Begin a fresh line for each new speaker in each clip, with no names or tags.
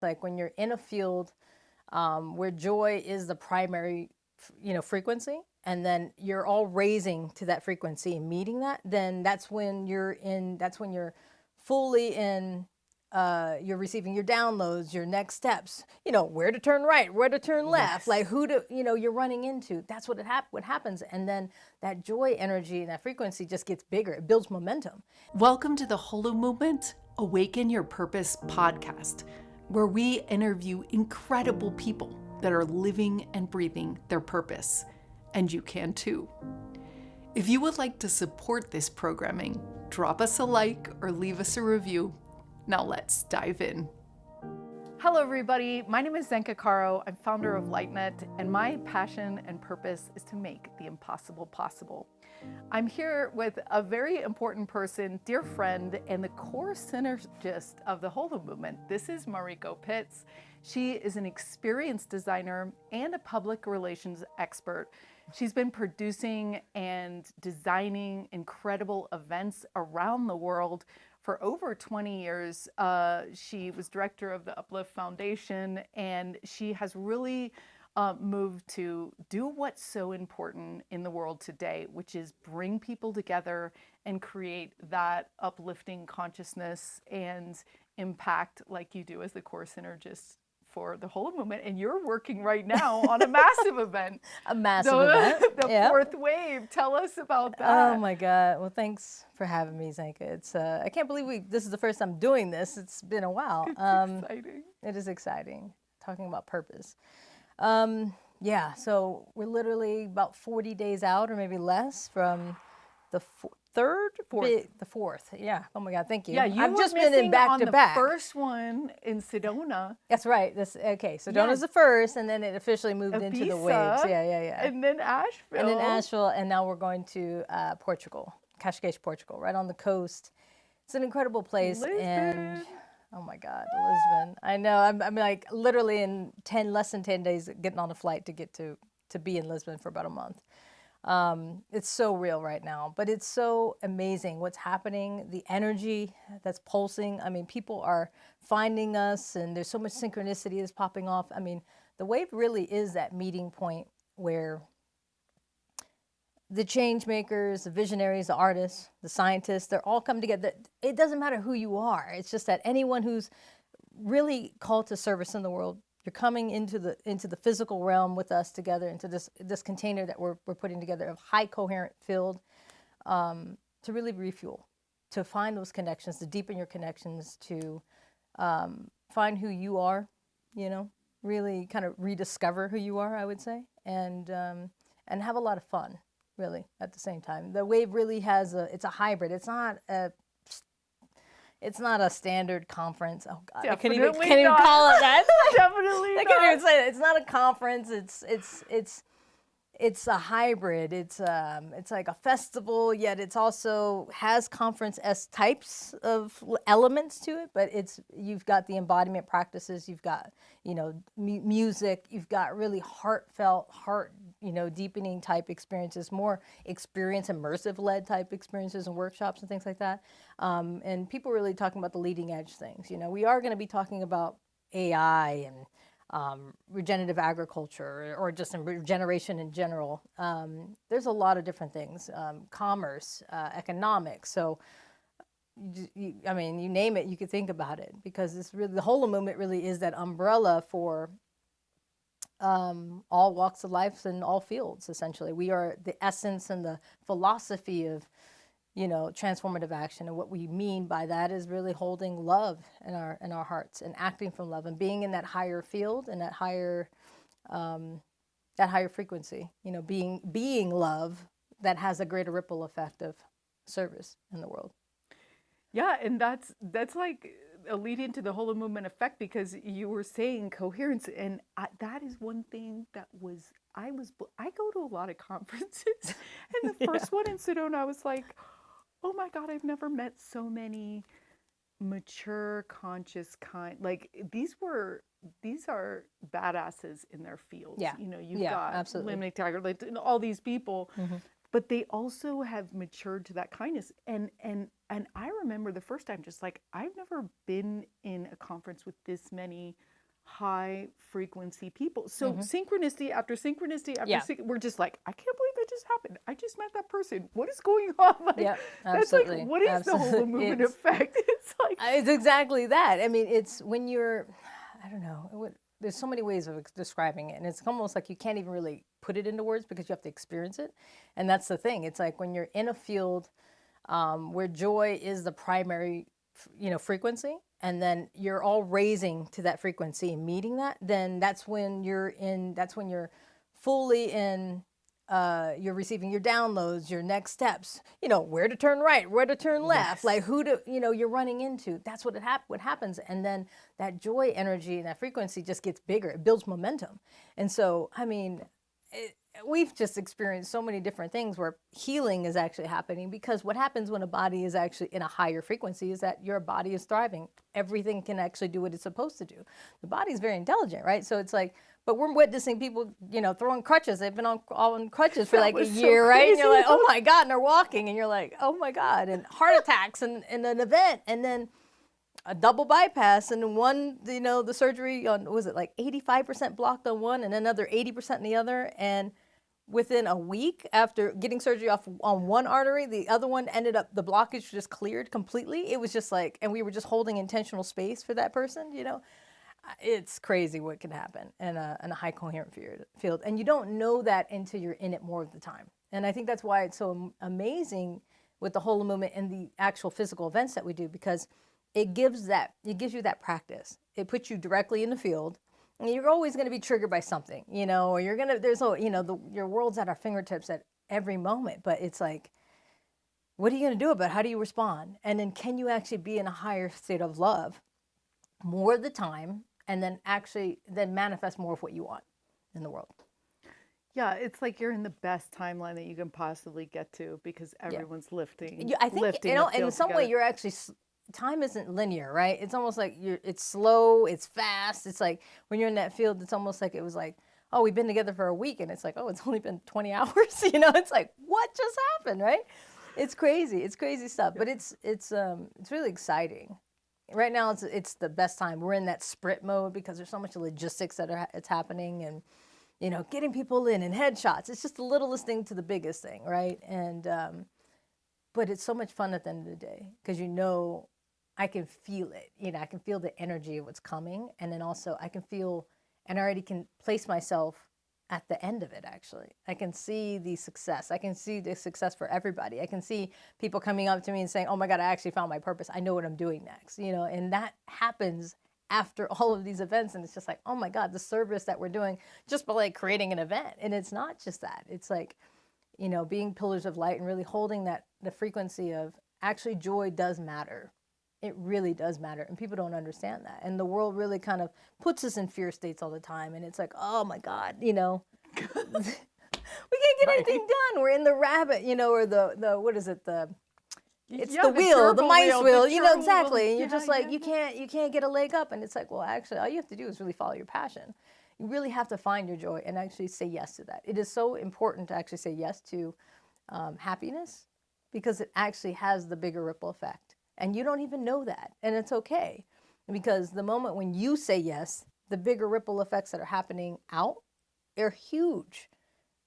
Like when you're in a field where joy is the primary, frequency, and then you're all raising to that frequency and meeting that, then that's when you're fully in, you're receiving your downloads, your next steps, where to turn right, where to turn left, like who to, you're running into. That's what happens. And then that joy energy and that frequency just gets bigger. It builds momentum.
Welcome to the Holomovement Awaken Your Purpose podcast, where we interview incredible people that are living and breathing their purpose. And you can too. If you would like to support this programming, drop us a like or leave us a review. Now let's dive in. Hello everybody, my name is Zenka Caro. I'm founder of LightNet, and my passion and purpose is to make the impossible possible. I'm here with a very important person, dear friend, and the core synergist of the Holomovement. This is Mariko Pitts. She is an experienced designer and a public relations expert. She's been producing and designing incredible events around the world for over 20 years. She was director of the Uplift Foundation, and she has really moved to do what's so important in the world today, which is bring people together and create that uplifting consciousness and impact like you do as the core synergist for the Holomovement. And you're working right now on a massive event.
A massive event.
The fourth wave. Tell us about that.
Oh my God. Well, thanks for having me, Zenka. It's I can't believe this is the first time doing this. It's been a while.
It's exciting.
It is exciting. Talking about purpose. Yeah, so we're literally about 40 days out or maybe less from the fourth. Yeah. Oh my God. Thank you.
Yeah, I've
just been in back to back.
The first one in Sedona.
That's right. Sedona's the first, and then it officially moved into the waves. Yeah.
And then Asheville.
And now we're going to Portugal, Cascais, Portugal, right on the coast. It's an incredible place.
Lisbon.
And oh my God, Lisbon. I know. I'm like literally in less than 10 days getting on a flight to get to be in Lisbon for about a month. It's so real right now, but it's so amazing what's happening, the energy that's pulsing. I mean, people are finding us, and there's so much synchronicity that's popping off. I mean, the wave really is that meeting point where the changemakers, the visionaries, the artists, the scientists, they're all come together. It doesn't matter who you are. It's just that anyone who's really called to service in the world, you're coming into the physical realm with us together, into this container that we're putting together of high coherent field, to really refuel, to find those connections, to deepen your connections, to find who you are, really kind of rediscover who you are, I would say, and have a lot of fun, really, at the same time. The wave really it's a hybrid. It's not a standard conference. Oh God, I can't even call it that.
Definitely
I can't even say that. It's not a conference. It's a hybrid. It's like a festival, yet it's also has conference-esque types of elements to it. But you've got the embodiment practices. You've got music. You've got really heartfelt, deepening type experiences, more experience immersive-led type experiences and workshops and things like that. And people really talking about the leading edge things. We are going to be talking about AI and regenerative agriculture, or just regeneration in general. There's a lot of different things, commerce, economics. So, you name it, you could think about it, because the Holomovement really is that umbrella for all walks of life and all fields, essentially. We are the essence and the philosophy of transformative action, and what we mean by that is really holding love in our hearts and acting from love and being in that higher field and that higher frequency. Being love that has a greater ripple effect of service in the world.
Yeah, and that's like a lead into the Holomovement Effect, because you were saying coherence, and that is one thing that I go to a lot of conferences, and the first one in Sedona, I was like, oh my God, I've never met so many mature, conscious these are badasses in their fields.
Yeah.
You've got
absolutely.
Limnick Tiger, all these people,
Mm-hmm.
but they also have matured to that kindness. And I remember the first time, just like, I've never been in a conference with this many
high frequency people. So synchronicity after synchronicity after
Yeah.
we're just like, I can't believe that just happened. I just met that person. What is going on? Like,
Yep,
that's like,
absolutely.
what is
Absolutely.
the Holomovement Effect? It's like,
It's exactly that. I mean, it's when you're, I don't know, there's so many ways of describing it. And it's almost like you can't even really put it into words because you have to experience it. And that's the thing. It's like when you're in a field where joy is the primary, frequency, and then you're all raising to that frequency and meeting that, then that's when you're fully in, you're receiving your downloads, your next steps, where to turn right, where to turn left, like who to, you're running into. That's what what happens. And then that joy energy and that frequency just gets bigger. It builds momentum. And so, I mean, we've just experienced so many different things where healing is actually happening, because what happens when a body is actually in a higher frequency is that your body is thriving. Everything can actually do what it's supposed to do. The body is very intelligent, right? So it's like, but we're witnessing people, throwing crutches. They've been on crutches for like a year, right? And you're like, oh my God, and they're walking, and you're like, oh my God, and heart attacks in an event, and then a double bypass, and one, the surgery on, was it like 85% blocked on one and another 80% in the other, and within a week after getting surgery off on one artery, the other one ended up, the blockage just cleared completely. It was just like, and we were just holding intentional space for that person, It's crazy what can happen in a high coherent field. And you don't know that until you're in it more of the time. And I think that's why it's so amazing with the Holomovement and the actual physical events that we do, because it gives you that practice. It puts you directly in the field. And you're always going to be triggered by something, or you're going to, your world's at our fingertips at every moment. But it's like, what are you going to do about it? How do you respond? And then can you actually be in a higher state of love more of the time, and then manifest more of what you want in the world?
yeah, it's like you're in the best timeline that you can possibly get to, because everyone's lifting.
I think,
lifting
in some way you're actually, time isn't linear, right? It's almost like it's slow, it's fast. It's like when you're in that field, it's almost like it was like, oh, we've been together for a week, and it's like, oh, it's only been 20 hours. It's like, what just happened, right? It's crazy. It's crazy stuff, but it's really exciting. Right now, it's the best time. We're in that sprint mode because there's so much logistics it's happening, and getting people in and headshots. It's just the littlest thing to the biggest thing, right? And but it's so much fun at the end of the day, because I can feel it. I can feel the energy of what's coming, and then also I can feel, and I already can place myself at the end of it. Actually, I can see the success. I can see the success for everybody. I can see people coming up to me and saying, "Oh my God, I actually found my purpose. I know what I'm doing next." And that happens after all of these events, and it's just like, oh my God, the service that we're doing just by like creating an event. And it's not just that. It's like, being pillars of light and really holding the frequency of actually joy does matter. It really does matter, and people don't understand that. And the world really kind of puts us in fear states all the time, and it's like, oh my God, we can't get anything done. We're in the rabbit, or the what is it, it's the wheel, the mice wheel, exactly. And you're just like, you can't get a leg up, and it's like, well, actually, all you have to do is really follow your passion. You really have to find your joy and actually say yes to that. It is so important to actually say yes to happiness, because it actually has the bigger ripple effect. And you don't even know that. And it's okay. Because the moment when you say yes, the bigger ripple effects that are happening out are huge.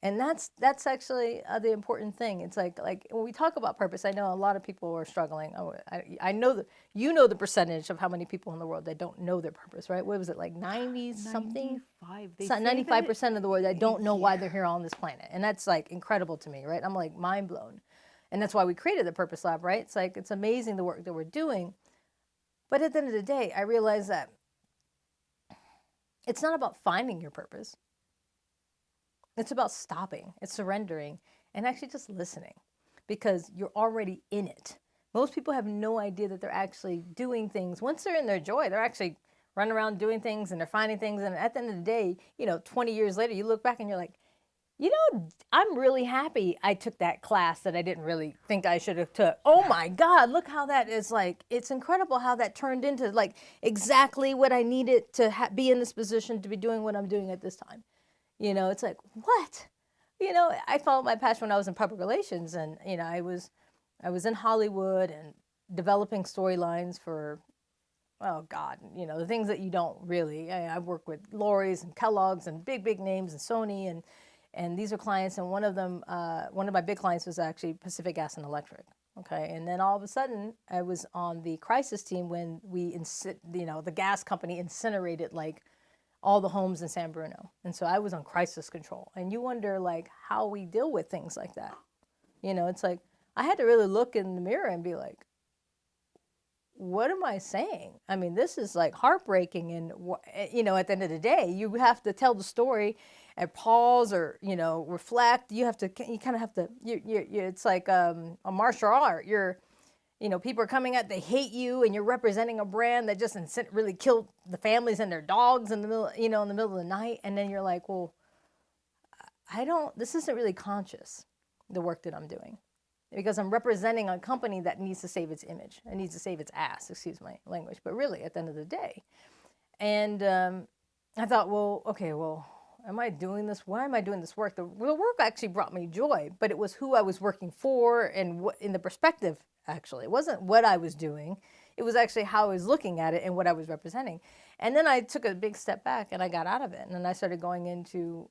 And that's actually the important thing. It's like when we talk about purpose, I know a lot of people are struggling. I know that the percentage of how many people in the world that don't know their purpose, right? What was it, like 90-something? 95% of the world that don't know why they're here on this planet. And that's like incredible to me, right? I'm like mind blown. And that's why we created the Purpose Lab, right? It's like, it's amazing the work that we're doing. But at the end of the day, I realize that it's not about finding your purpose. It's about stopping, it's surrendering, and actually just listening, because you're already in it. Most people have no idea that they're actually doing things. Once they're in their joy, they're actually running around doing things, and they're finding things. And at the end of the day, 20 years later, you look back and you're like, I'm really happy I took that class that I didn't really think I should have took. Oh my God, look how that is like, it's incredible how that turned into like exactly what I needed to be in this position to be doing what I'm doing at this time. It's like, what? I followed my passion when I was in public relations, and, I was in Hollywood and developing storylines for oh God, you know, the things that you don't really, I work with Lori's and Kellogg's and big names and Sony and these are clients, and one of them, one of my big clients was actually Pacific Gas and Electric. Okay, and then all of a sudden, I was on the crisis team when you know, the gas company incinerated like all the homes in San Bruno, and so I was on crisis control. And you wonder like how we deal with things like that. You know, it's like I had to really look in the mirror and be like, what am I saying? I mean, this is like heartbreaking. And, you know, at the end of the day, you have to tell the story and pause or, you know, reflect. You kind of have to, it's like a martial art. You know, people are coming out, they hate you, and you're representing a brand that just really killed the families and their dogs in the middle, you know, in the middle of the night. And then you're like, well, this isn't really conscious, the work that I'm doing. Because I'm representing a company that needs to save its image. It needs to save its ass, excuse my language, but really at the end of the day. And I thought, well, okay, well, am I doing this? Why am I doing this work? The work actually brought me joy, but it was who I was working for and what in the perspective, actually. It wasn't what I was doing. It was actually how I was looking at it and what I was representing. And then I took a big step back and I got out of it. And then I started going into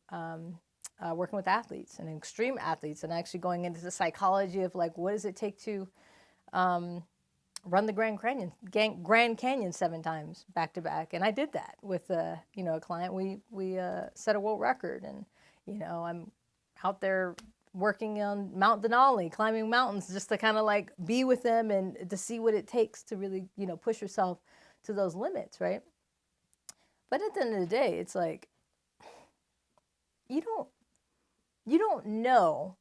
working with athletes and extreme athletes and actually going into the psychology of like, what does it take to run the Grand Canyon 7 times back to back. And I did that with you know, a client. We set a world record, and you know, I'm out there working on Mount Denali, climbing mountains just to kind of like be with them and to see what it takes to really, you know, push yourself to those limits, right? But at the end of the day, it's like you don't know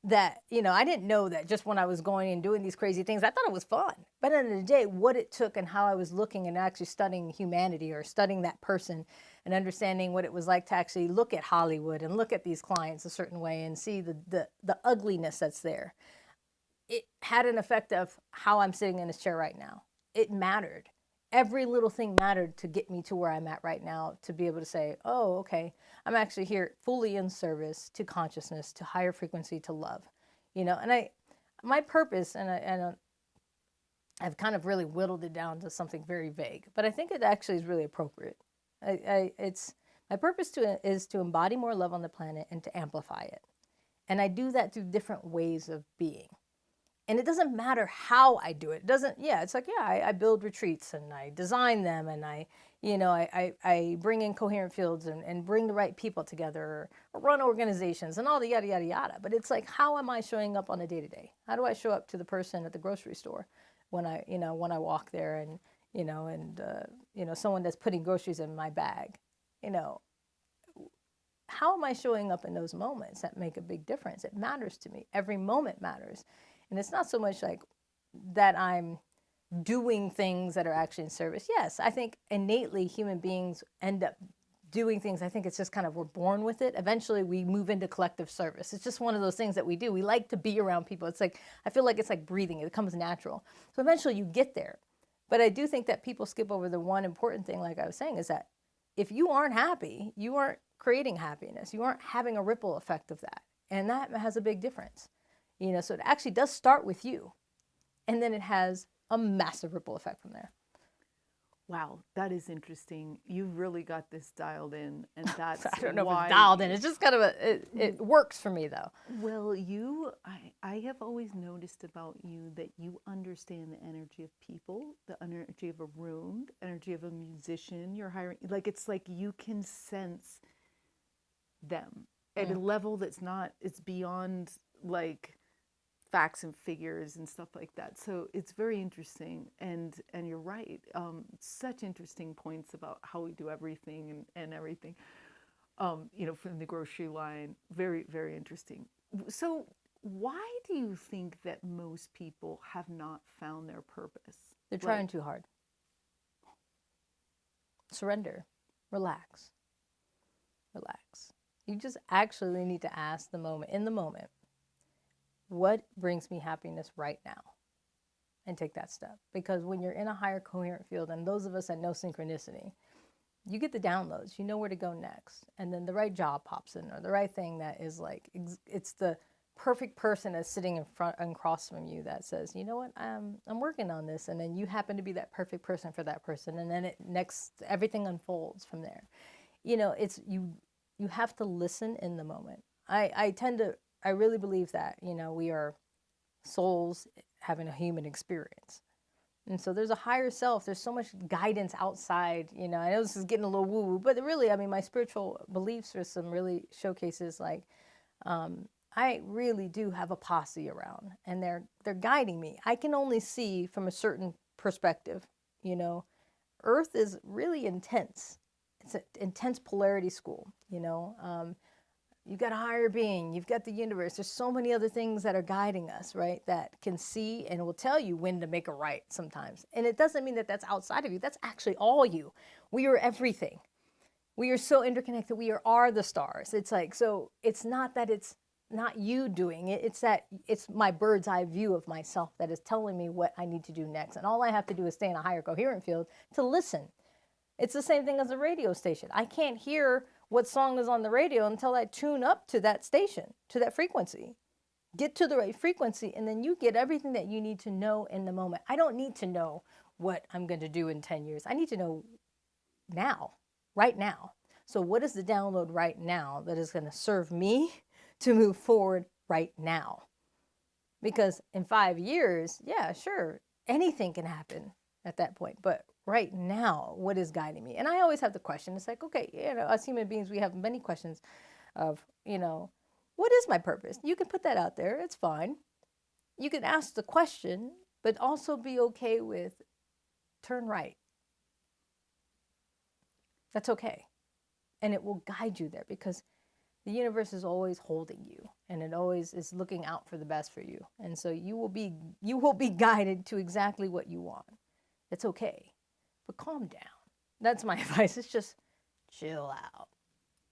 that, you know, I didn't know that just when I was going and doing these crazy things. I thought it was fun. But at the end of the day, what it took and how I was looking and actually studying humanity or studying that person and understanding what it was like to actually look at Hollywood and look at these clients a certain way and see the ugliness that's there. It had an effect of how I'm sitting in this chair right now. It mattered. Every little thing mattered to get me to where I'm at right now, to be able to say, oh, okay, I'm actually here fully in service to consciousness, to higher frequency, to love, you know. And my purpose, I've kind of really whittled it down to something very vague, but I think it actually is really appropriate. It's my purpose is to embody more love on the planet and to amplify it. And I do that through different ways of being. And it doesn't matter how I do it. It doesn't, yeah, it's like, yeah, I build retreats and I design them and I bring in coherent fields and bring the right people together or run organizations and all the yada, yada, yada. But it's like, how am I showing up on a day-to-day? How do I show up to the person at the grocery store when I walk there and, someone that's putting groceries in my bag, you know, how am I showing up in those moments that make a big difference? It matters to me. Every moment matters. And it's not so much like that I'm doing things that are actually in service. Yes, I think innately human beings end up doing things. I think it's just kind of we're born with it. Eventually we move into collective service. It's just one of those things that we do. We like to be around people. It's like, I feel like it's like breathing. It comes natural. So eventually you get there. But I do think that people skip over the one important thing, like I was saying, is that if you aren't happy, you aren't creating happiness. You aren't having a ripple effect of that. And that has a big difference. You know, so it actually does start with you, and then it has a massive ripple effect from there.
Wow, that is interesting. You've really got this dialed in, and that's
I don't know
why...
if it's dialed in. It's just kind of it works for me though.
Well, I have always noticed about you that you understand the energy of people, the energy of a room, the energy of a musician you're hiring. Like, it's like you can sense them at a level that's not, it's beyond like facts and figures and stuff like that. So it's very interesting, and you're right. Such interesting points about how we do everything and everything. From the grocery line, very, very interesting. So why do you think that most people have not found their purpose?
They're trying too hard. Surrender, relax. You just actually need to ask in the moment, what brings me happiness right now? And take that step. Because when you're in a higher coherent field, and those of us that know synchronicity, you get the downloads, you know where to go next. And then the right job pops in, or the right thing that is like, it's the perfect person is sitting in front and across from you that says, you know what, I'm working on this, and then you happen to be that perfect person for that person, and then everything unfolds from there. It's you have to listen in the moment. I really believe that, we are souls having a human experience. And so there's a higher self. There's so much guidance outside. I know this is getting a little woo-woo, but really, my spiritual beliefs are some really showcases. Like, I really do have a posse around, and they're guiding me. I can only see from a certain perspective. Earth is really intense. It's an intense polarity school. You've got a higher being, you've got the universe. There's so many other things that are guiding us, right? That can see and will tell you when to make a right sometimes. And it doesn't mean that that's outside of you. That's actually all you. We are everything. We are so interconnected. We are the stars. It's like, so it's not that it's not you doing it. It's that it's my bird's eye view of myself that is telling me what I need to do next. And all I have to do is stay in a higher coherent field to listen. It's the same thing as a radio station. I can't hear what song is on the radio until I tune up to that station, to that frequency. Get to the right frequency, and then you get everything that you need to know in the moment. I don't need to know what I'm going to do in 10 years. I need to know now, right now. So what is the download right now that is going to serve me to move forward right now? Because in 5 years, yeah, sure, anything can happen at that point. But right now, what is guiding me? And I always have the question. It's like, okay, us human beings, we have many questions of, what is my purpose? You can put that out there. It's fine. You can ask the question, but also be okay with turn right. That's okay. And it will guide you there, because the universe is always holding you, and it always is looking out for the best for you. And so you will be guided to exactly what you want. It's okay. But calm down. That's my advice. It's just chill out.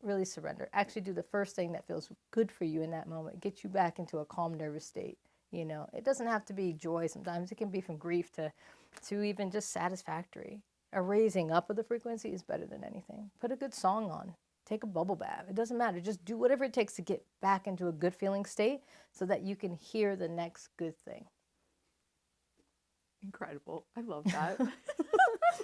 Really surrender. Actually do the first thing that feels good for you in that moment. Get you back into a calm nervous state. It doesn't have to be joy. Sometimes it can be from grief to even just satisfactory. A raising up of the frequency is better than anything. Put a good song on. Take a bubble bath. It doesn't matter. Just do whatever it takes to get back into a good feeling state so that you can hear the next good thing.
Incredible. I love that.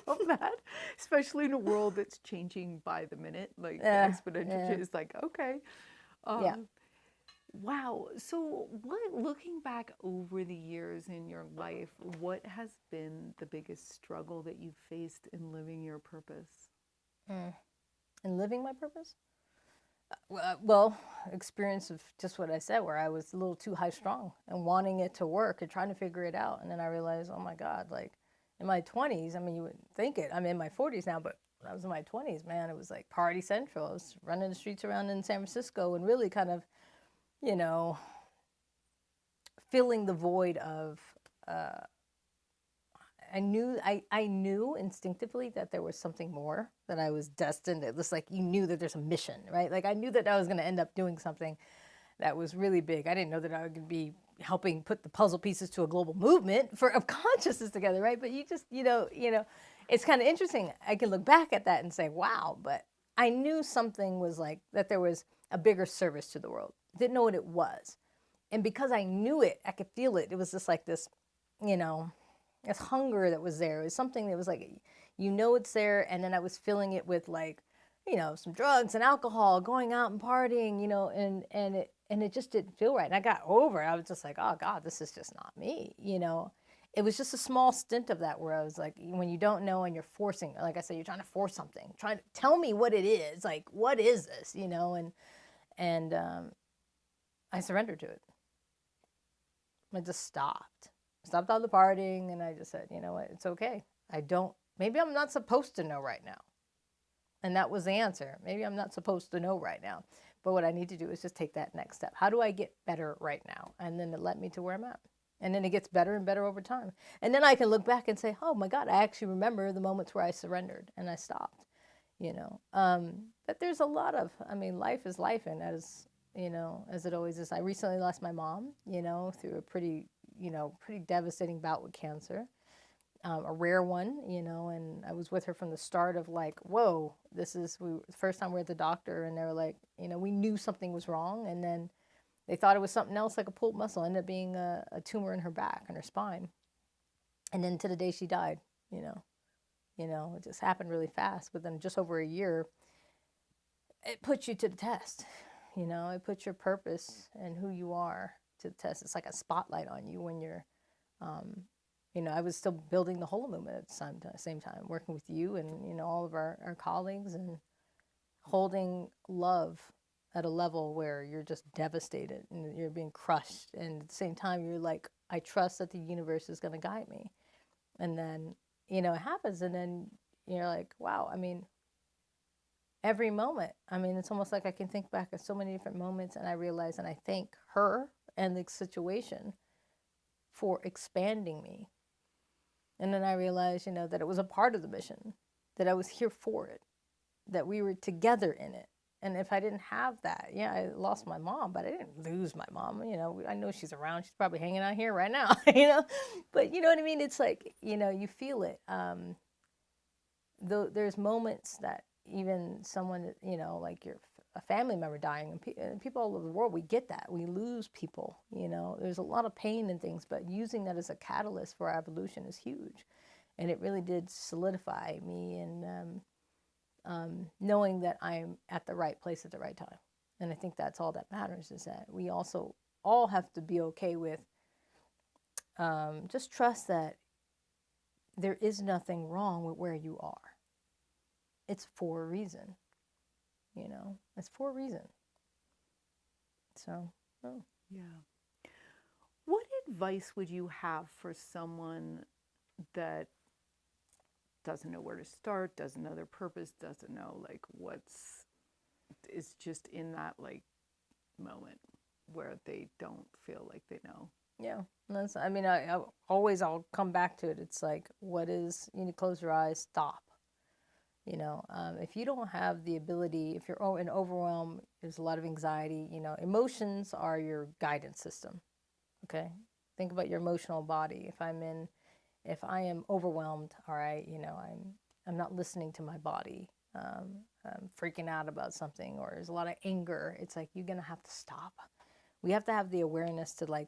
Love that. Especially in a world that's changing by the minute, like exponential. It's like, okay.
Yeah.
Wow. So looking back over the years in your life, what has been the biggest struggle that you've faced in living your purpose?
In living my purpose? Well, experience of just what I said, where I was a little too high strung and wanting it to work and trying to figure it out. And then I realized, oh my God, like in my 20s, you would think it. I'm in my 40s now, but when I was in my 20s, man, it was like party central. I was running the streets around in San Francisco and really kind of, filling the void of, I knew instinctively that there was something more, that I was destined. It was like you knew that there's a mission, right? Like I knew that I was going to end up doing something that was really big. I didn't know that I would be helping put the puzzle pieces to a global movement of consciousness together, right? But you just, it's kind of interesting. I can look back at that and say, wow, but I knew something was like, that there was a bigger service to the world. Didn't know what it was. And because I knew it, I could feel it. It was just like this, this hunger that was there. It was something that was like, it's there. And then I was filling it with like, some drugs and alcohol, going out and partying, and it just didn't feel right. And I got over it. I was just like, oh God, this is just not me. It was just a small stint of that where I was like, when you don't know and you're forcing, like I said, you're trying to force something, trying to tell me what it is. Like, what is this? And I surrendered to it. I just stopped all the partying, and I just said, you know what, it's okay. Maybe I'm not supposed to know right now. And that was the answer. Maybe I'm not supposed to know right now. But what I need to do is just take that next step. How do I get better right now? And then it led me to where I'm at. And then it gets better and better over time. And then I can look back and say, oh my God, I actually remember the moments where I surrendered and I stopped, But there's a lot of, life is life. And as it always is, I recently lost my mom, through a pretty devastating bout with cancer. A rare one, and I was with her from the start of like, whoa, the first time we're at the doctor, and they were like, we knew something was wrong. And then They thought it was something else, like a pulled muscle. It ended up being a tumor in her back and her spine. And then to the day she died, it just happened really fast. Within just over a year, it puts you to the test. It puts your purpose and who you are to the test. It's like a spotlight on you when you're, I was still building the Holomovement at the same time, working with you and, all of our colleagues, and holding love at a level where you're just devastated and you're being crushed. And at the same time, you're like, I trust that the universe is going to guide me. And then, it happens. And then you're like, wow, every moment, it's almost like I can think back at so many different moments, and I realize, and I thank her and the situation for expanding me. And then I realized, that it was a part of the mission, that I was here for it, that we were together in it. And if I didn't have that, I lost my mom, but I didn't lose my mom. I know she's around. She's probably hanging out here right now, But you know what I mean? It's like, you feel it. Though there's moments that even someone, like a family member dying, and people all over the world, we get that. We lose people, There's a lot of pain and things, but using that as a catalyst for our evolution is huge. And it really did solidify me, and knowing that I'm at the right place at the right time. And I think that's all that matters, is that we also all have to be okay with just trust that there is nothing wrong with where you are. It's for a reason, it's for a reason. So,
Yeah. What advice would you have for someone that doesn't know where to start, doesn't know their purpose, doesn't know is just in that moment where they don't feel like they know?
Yeah, that's, I'll come back to it. It's like, you need to close your eyes, stop. If you don't have the ability, if you're in overwhelm, there's a lot of anxiety, emotions are your guidance system. Okay. Think about your emotional body. If I am overwhelmed, all right, I'm not listening to my body. I'm freaking out about something, or there's a lot of anger. It's like, you're going to have to stop. We have to have the awareness to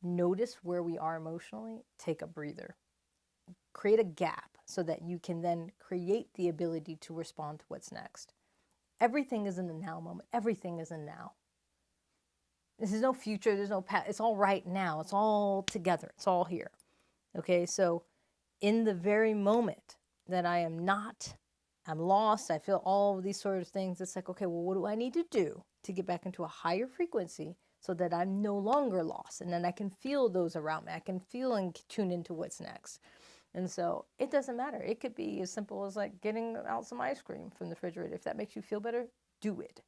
notice where we are emotionally, take a breather, create a gap so that you can then create the ability to respond to what's next. Everything is in the now moment. Everything is in now. This is no future. There's no past. It's all right now. It's all together. It's all here. Okay, so in the very moment that I'm lost, I feel all of these sort of things, it's like, okay, well, what do I need to do to get back into a higher frequency so that I'm no longer lost? And then I can feel those around me. I can feel and tune into what's next. And so it doesn't matter. It could be as simple as getting out some ice cream from the refrigerator. If that makes you feel better, do it.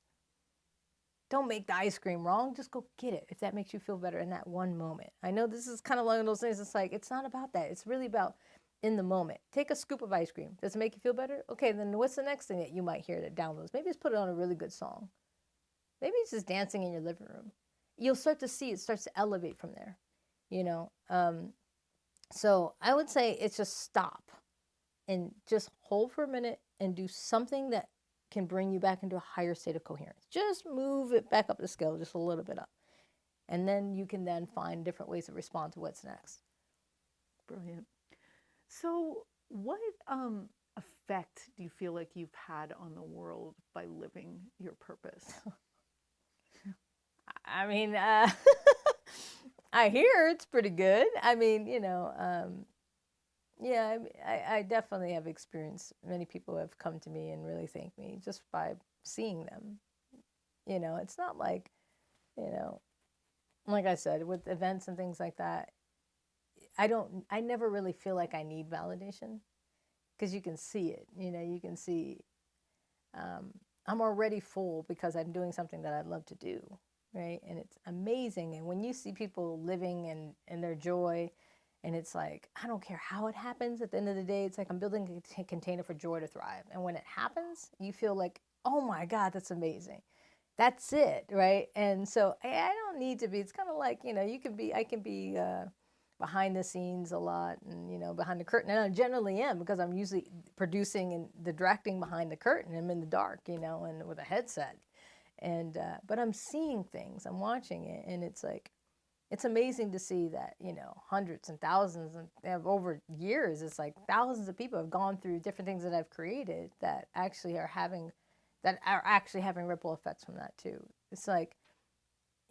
Don't make the ice cream wrong. Just go get it if that makes you feel better in that one moment. I know this is kind of one of those things. It's like, it's not about that. It's really about in the moment. Take a scoop of ice cream. Does it make you feel better? Okay, then what's the next thing that you might hear that downloads? Maybe it's put it on a really good song. Maybe it's just dancing in your living room. You'll start to see it starts to elevate from there. So I would say it's just stop and just hold for a minute and do something that can bring you back into a higher state of coherence. Just move it back up the scale, just a little bit up. And then you can then find different ways to respond to what's next.
Brilliant. So what effect do you feel like you've had on the world by living your purpose?
I hear it's pretty good. I definitely have experienced, many people have come to me and really thanked me just by seeing them. It's not like, like I said, with events and things like that, I never really feel like I need validation, because you can see it, you can see, I'm already full because I'm doing something that I love to do, right? And it's amazing. And when you see people living in their joy, and it's like, I don't care how it happens, at the end of the day, it's like I'm building a container for joy to thrive. And when it happens, you feel like, oh my God, that's amazing. That's it, right? And so I don't need to be, it's kind of like, I can be behind the scenes a lot, and, behind the curtain. And I generally am, because I'm usually producing and the directing behind the curtain. I'm in the dark, and with a headset. And but I'm seeing things, I'm watching it, and it's like, it's amazing to see that, you know, hundreds and thousands and over years, it's like thousands of people have gone through different things that I've created that actually are having ripple effects from that too. It's like,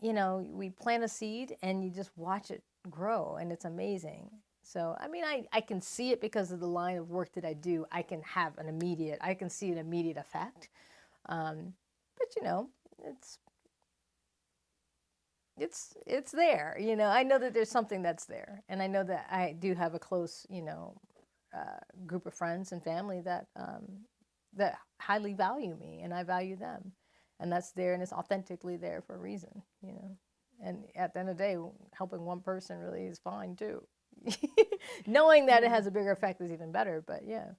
you know, we plant a seed and you just watch it grow, and it's amazing. So, I mean, I can see it because of the line of work that I do. I can see an immediate effect. But, you know, it's there. You know, I know that there's something that's there. And I know that I do have a close, you know, group of friends and family that that highly value me, and I value them. And that's there, and it's authentically there for a reason, you know. And at the end of the day, helping one person really is fine too. Knowing that it has a bigger effect is even better, but yeah,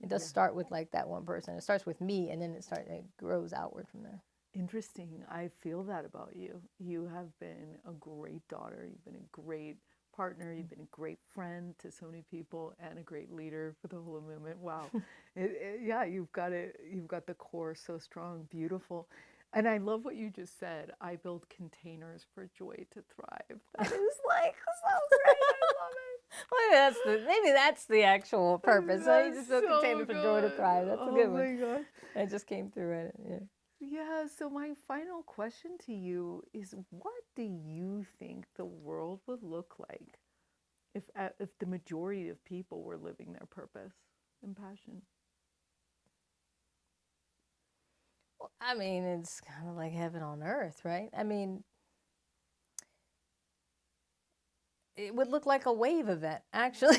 it does start with like that one person. It starts with me, and then it grows outward from there.
Interesting. I feel that about you. You have been a great daughter. You've been a great partner. You've been a great friend to so many people, and a great leader for the Holomovement. Wow. Yeah, you've got it. You've got the core so strong, beautiful. And I love what you just said. I build containers for joy to thrive. That is like so great. I love it.
Well, maybe that's the actual purpose. So you just build
so
containers for joy to thrive. That's a good one.
Oh my God.
It just came through it. Yeah.
Yeah, so my final question to you is, what do you think the world would look like if the majority of people were living their purpose and passion?
Well, I mean, it's kind of like heaven on earth, right? I mean, it would look like a wave event, actually.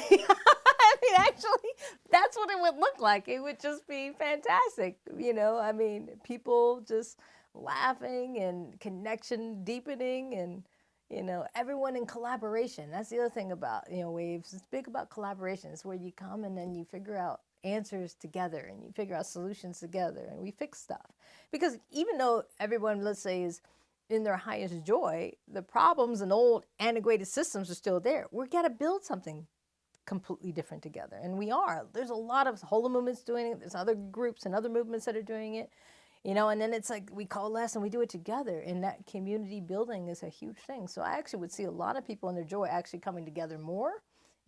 I mean, actually, that's what it would look like. It would just be fantastic, you know? I mean, people just laughing and connection deepening, and, you know, everyone in collaboration. That's the other thing about, you know, waves. It's big about collaboration. It's where you come and then you figure out answers together, and you figure out solutions together, and we fix stuff. Because even though everyone, let's say, is in their highest joy, the problems and old antiquated systems are still there. We've got to build something completely different together. And we are. There's a lot of Holomovements doing it. There's other groups and other movements that are doing it. You know, and then it's like we coalesce and we do it together. And that community building is a huge thing. So I actually would see a lot of people in their joy actually coming together more,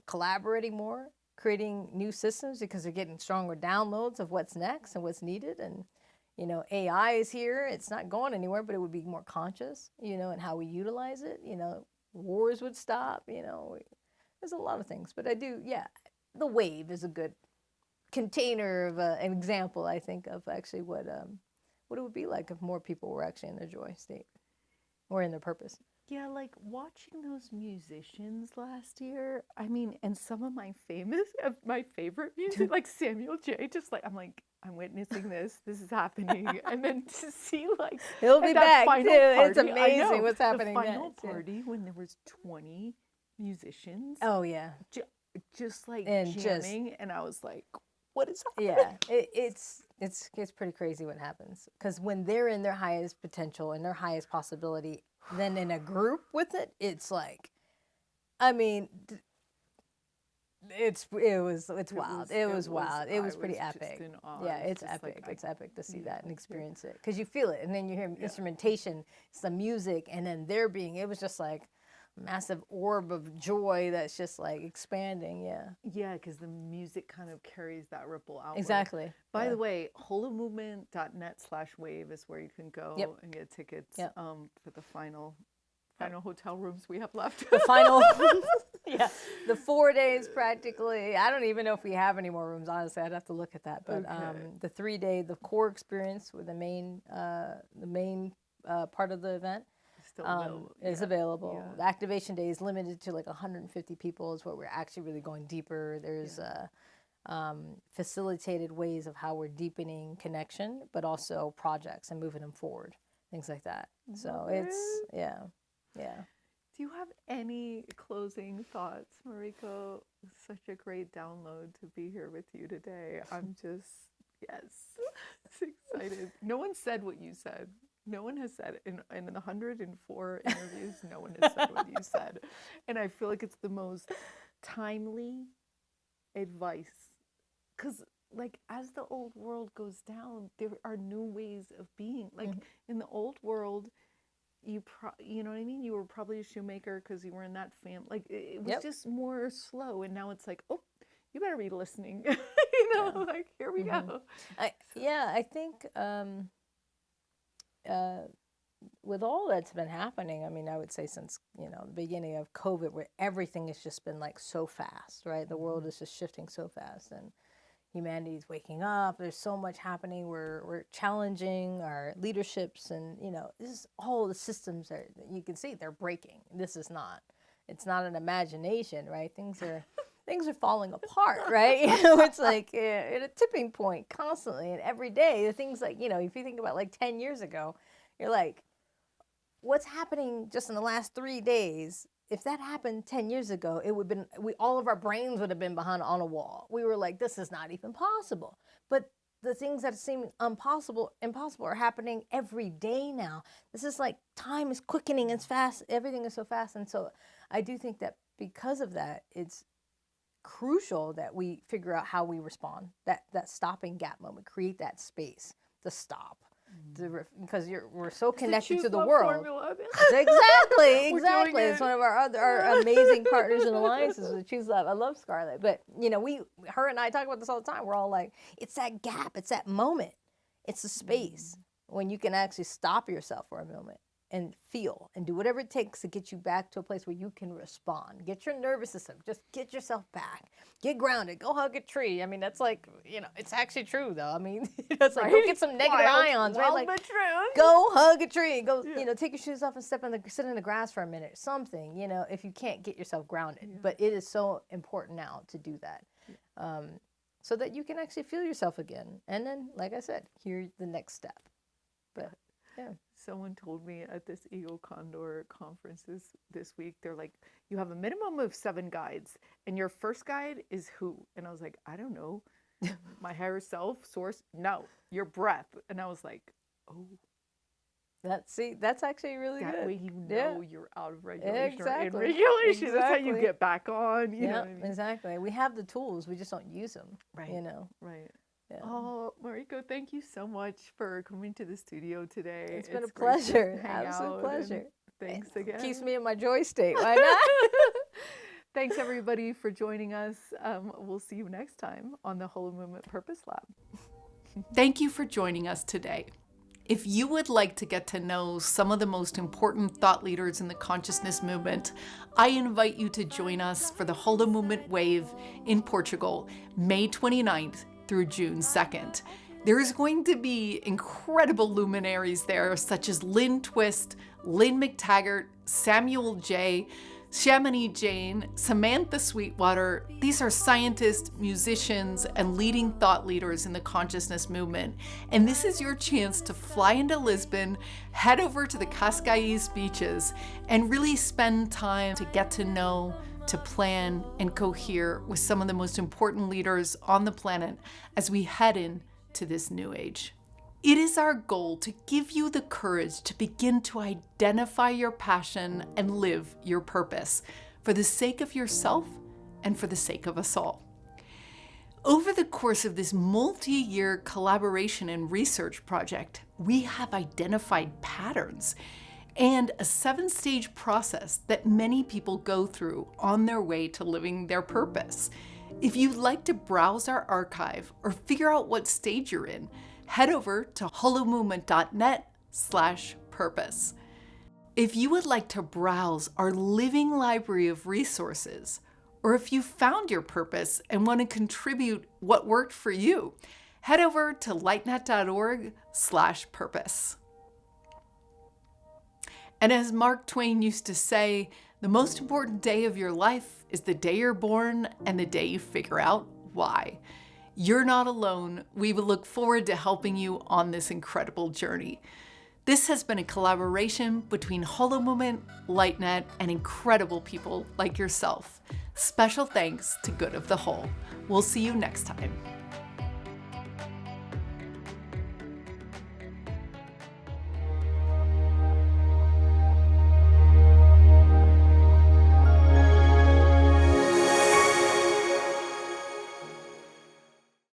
collaborating more, creating new systems, because they're getting stronger downloads of what's next and what's needed. And, you know, AI is here. It's not going anywhere, but it would be more conscious, you know, and how we utilize it. You know, wars would stop, you know. There's a lot of things. But I do, yeah, the wave is a good container of an example, I think, of actually what it would be like if more people were actually in their joy state or in their purpose.
Yeah, like watching those musicians last year. I mean, and some of my favorite music, like Samuel J. Just like I'm witnessing this. This is happening, and then to see like
he'll be back too. It's
party,
amazing what's happening.
The final
next,
party when there was 20 musicians.
Oh yeah,
just like
and
jamming, and I was like, what is happening?
Yeah, it's pretty crazy what happens, because when they're in their highest potential and their highest possibility, then in a group with it, it's like, I mean, it's wild. It was wild. It was pretty epic. Yeah, it's epic.
Like,
it's epic to see that and experience it, because you feel it, and then you hear instrumentation, it's the music, and then it was just like massive orb of joy that's just like expanding.
Yeah, because the music kind of carries that ripple out.
Exactly.
By the way, holomovement.net/wave is where you can go and get tickets for the final hotel rooms we have left.
The final the 4 days practically. I don't even know if we have any more rooms, honestly. I'd have to look at that. But the 3-day, the core experience with the main part of the event is available.
Yeah.
The activation day is limited to like 150 people is what we're actually really going deeper. There's facilitated ways of how we're deepening connection, but also projects and moving them forward, things like that. So it's, yeah.
Do you have any closing thoughts, Mariko? Such a great download to be here with you today. I'm just, excited. No one said what you said. No one has said in the 104 interviews, no one has said what you said. And I feel like it's the most timely advice. Because like as the old world goes down, there are new ways of being. Like in the old world, you know what I mean? You were probably a shoemaker because you were in that family. Like it was just more slow, and now it's like, oh, you better be listening. Like here we go.
I think with all that's been happening, I mean, I would say since, the beginning of COVID, where everything has just been like so fast, right? The world is just shifting so fast, and humanity's waking up. There's so much happening. We're challenging our leaderships, and this is all the systems are, you can see they're breaking. It's not an imagination, right? Things are falling apart, right? It's like at a tipping point constantly, and every day the things like, if you think about like 10 years ago, you're like, what's happening just in the last 3 days? If that happened 10 years ago, it would have been, all of our brains would have been behind on a wall. We were like, this is not even possible. But the things that seem impossible are happening every day now. This is like, time is quickening as fast. Everything is so fast. And so I do think that because of that, it's crucial that we figure out how we respond, that stopping gap moment, create that space to stop. Because we're so connected to the world. Exactly. It's one of our amazing partners and alliances with Choose Love. I love Scarlett, but her and I talk about this all the time. We're all like, it's that gap, it's that moment, it's the space when you can actually stop yourself for a moment and feel and do whatever it takes to get you back to a place where you can respond. Get your nervous system, just get yourself back. Get grounded, go hug a tree. I mean, that's like, it's actually true though. I mean, it's like, go get some negative ions, right? Like, go hug a tree, go, take your shoes off and sit in the grass for a minute, something, if you can't get yourself grounded. But it is so important now to do that. So that you can actually feel yourself again. And then, like I said, here's the next step. But
someone told me at this Ego Condor conference this week, they're like, you have a minimum of 7 guides, and your first guide is who? And I was like, I don't know. My higher self, source? No, your breath. And I was like, oh.
That's actually really good.
That way you know you're out of regulation or in regulation.
Exactly.
That's how you get back on. You know what I mean?
Exactly. We have the tools, we just don't use them.
Right.
Right.
Yeah. Oh, Mariko, thank you so much for coming to the studio today.
It's been a pleasure. Absolute pleasure.
Thanks again.
Keeps me in my joy state. Why not?
Thanks, everybody, for joining us. We'll see you next time on the Holomovement Purpose Lab.
Thank you for joining us today. If you would like to get to know some of the most important thought leaders in the consciousness movement, I invite you to join us for the Holomovement Wave in Portugal, May 29th through June 2nd. There is going to be incredible luminaries there, such as Lynn Twist, Lynn McTaggart, Samuel J., Shamini Jane, Samantha Sweetwater. These are scientists, musicians, and leading thought leaders in the consciousness movement. And this is your chance to fly into Lisbon, head over to the Cascais beaches, and really spend time to get to know, to plan, and cohere with some of the most important leaders on the planet as we head into this new age. It is our goal to give you the courage to begin to identify your passion and live your purpose for the sake of yourself and for the sake of us all. Over the course of this multi-year collaboration and research project, we have identified patterns and a 7-stage process that many people go through on their way to living their purpose. If you'd like to browse our archive or figure out what stage you're in, head over to holomovement.net/purpose. If you would like to browse our living library of resources, or if you found your purpose and want to contribute what worked for you, head over to lightnet.org/purpose. And as Mark Twain used to say, the most important day of your life is the day you're born and the day you figure out why. You're not alone. We will look forward to helping you on this incredible journey. This has been a collaboration between Holomovement, LightNet, and incredible people like yourself. Special thanks to Good of the Whole. We'll see you next time.